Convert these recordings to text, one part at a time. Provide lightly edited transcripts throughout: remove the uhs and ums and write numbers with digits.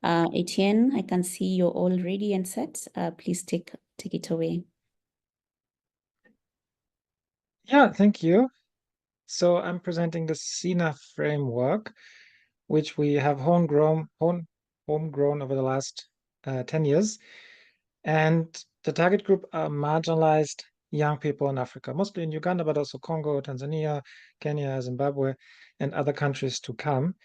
Etienne, I can see you're all ready and set. Please take it away. Yeah, thank you. So I'm presenting the SINA framework, which we have homegrown over the last 10 years. And the target group are marginalized young people in Africa, mostly in Uganda, but also Congo, Tanzania, Kenya, Zimbabwe, and other countries to come.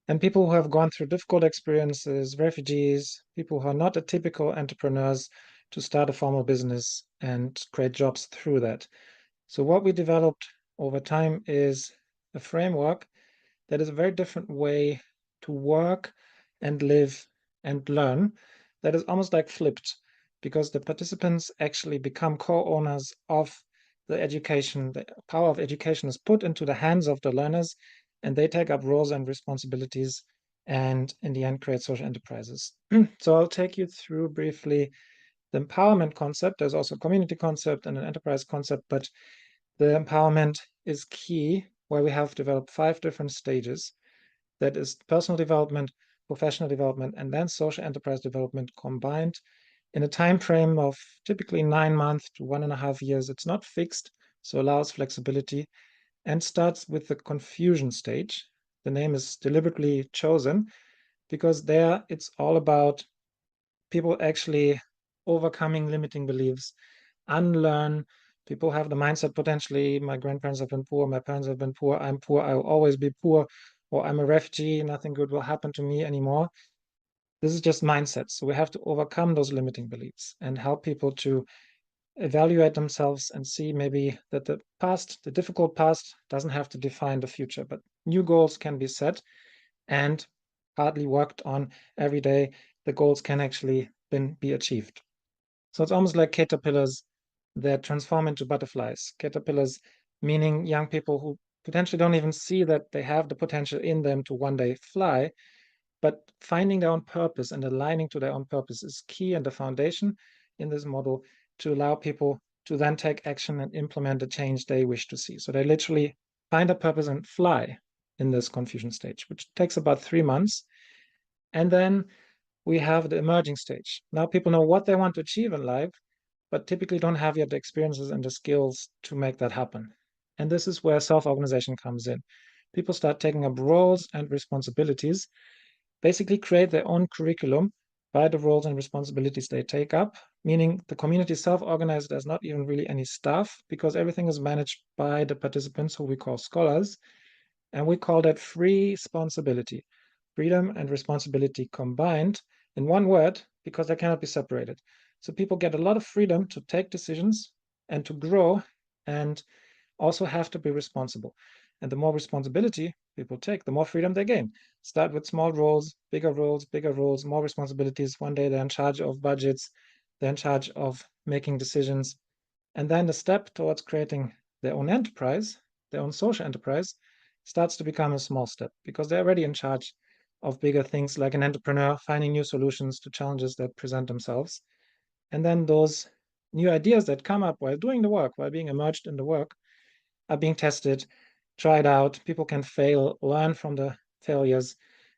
And people who have gone through difficult experiences, refugees, people who are not atypical entrepreneurs to start a formal business and create jobs through that. So what we developed over time is a framework that is a very different way to work and live and learn that is almost like flipped, because the participants actually become co-owners of the education. The power of education is put into the hands of the learners, and they take up roles and responsibilities and in the end create social enterprises. So I'll take you through briefly the empowerment concept. There's also a community concept and an enterprise concept, but the empowerment is key, where we have developed 5 different stages. That is personal development, professional development, and then social enterprise development combined in a time frame of typically 9 months to 1.5 years. It's not fixed, so allows flexibility, and starts with the confusion stage. The name is deliberately chosen because there it's all about people actually overcoming limiting beliefs, unlearn. People have the mindset potentially, my grandparents have been poor, my parents have been poor, I'm poor, I will always be poor, or I'm a refugee, nothing good will happen to me anymore. This is just mindset. So we have to overcome those limiting beliefs and help people to evaluate themselves and see maybe that the past, the difficult past, doesn't have to define the future, but new goals can be set and partly worked on every day. The goals can actually then be achieved. So it's almost like caterpillars that transform into butterflies. Caterpillars meaning young people who potentially don't even see that they have the potential in them to one day fly, but finding their own purpose and aligning to their own purpose is key and the foundation in this model to allow people to then take action and implement the change they wish to see. So they literally find a purpose and fly in this confusion stage, which takes about 3 months. And then we have the emerging stage. Now people know what they want to achieve in life, but typically don't have yet the experiences and the skills to make that happen. And this is where self-organization comes in. People start taking up roles and responsibilities, basically create their own curriculum by the roles and responsibilities they take up, meaning the community is self-organized. There's not even really any staff because everything is managed by the participants, who we call scholars. And we call that free responsibility. Freedom and responsibility combined in one word, because they cannot be separated. So people get a lot of freedom to take decisions and to grow, and also have to be responsible. And the more responsibility people take, the more freedom they gain. Start with small roles, bigger roles, more responsibilities. One day they're in charge of budgets, they're in charge of making decisions. And then the step towards creating their own enterprise, their own social enterprise, starts to become a small step because they're already in charge of bigger things, like an entrepreneur finding new solutions to challenges that present themselves. And then those new ideas that come up while doing the work, while being immersed in the work, are being tested, tried out. People can fail, learn from the failures,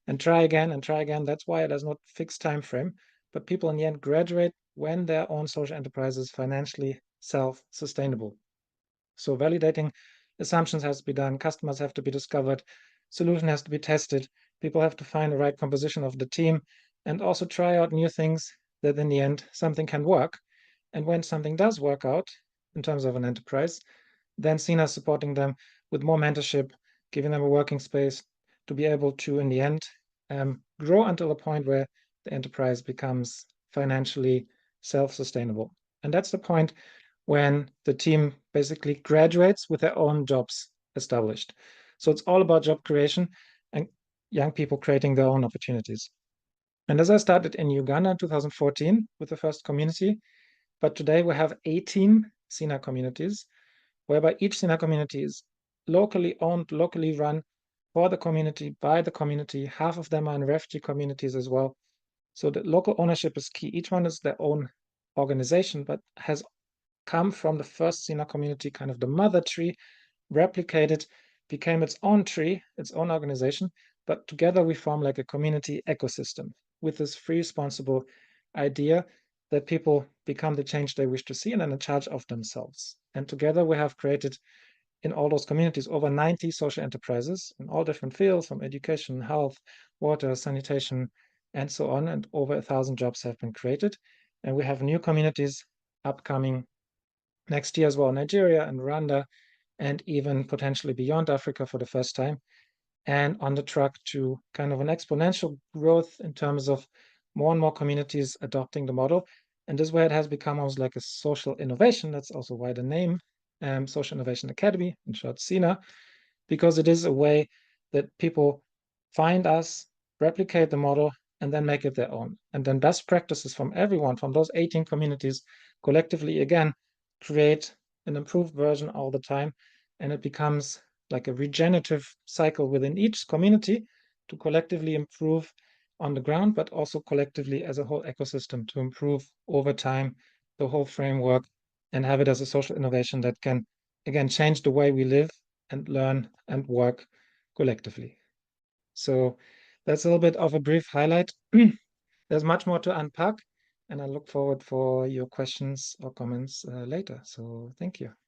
and try again and try again. That's why there's no fixed time frame, but people in the end graduate when their own social enterprise is financially self-sustainable. So validating assumptions has to be done, customers have to be discovered, solution has to be tested, people have to find the right composition of the team, and also try out new things that in the end something can work. And when something does work out in terms of an enterprise, then SINA is supporting them with more mentorship, giving them a working space to be able to, in the end, grow until a point where the enterprise becomes financially self-sustainable. And that's the point when the team basically graduates with their own jobs established. So it's all about job creation and young people creating their own opportunities. And as I started in Uganda in 2014 with the first community, but today we have 18 SINA communities, whereby each SINA community is locally owned, locally run, for the community, by the community. Half of them are in refugee communities as well. So the local ownership is key. Each one is their own organization, but has come from the first SINA community, kind of the mother tree, replicated, became its own tree, its own organization, but together we form like a community ecosystem. with this free, responsible idea that people become the change they wish to see and then in charge of themselves. And together we have created in all those communities over 90 social enterprises in all different fields, from education, health, water, sanitation, and so on. And over 1,000 jobs have been created. And we have new communities upcoming next year as well, Nigeria and Rwanda, and even potentially beyond Africa for the first time, and on the track to kind of an exponential growth in terms of more and more communities adopting the model. And this way it has become almost like a social innovation. That's also why the name Social Innovation Academy, in short SINA, because it is a way that people find us, replicate the model, and then make it their own. And then best practices from everyone, from those 18 communities, collectively, again, create an improved version all the time. And it becomes like a regenerative cycle within each community to collectively improve on the ground, but also collectively as a whole ecosystem to improve over time the whole framework and have it as a social innovation that can, again, change the way we live and learn and work collectively. So that's a little bit of a brief highlight. There's much more to unpack, and I look forward for your questions or comments later. So thank you.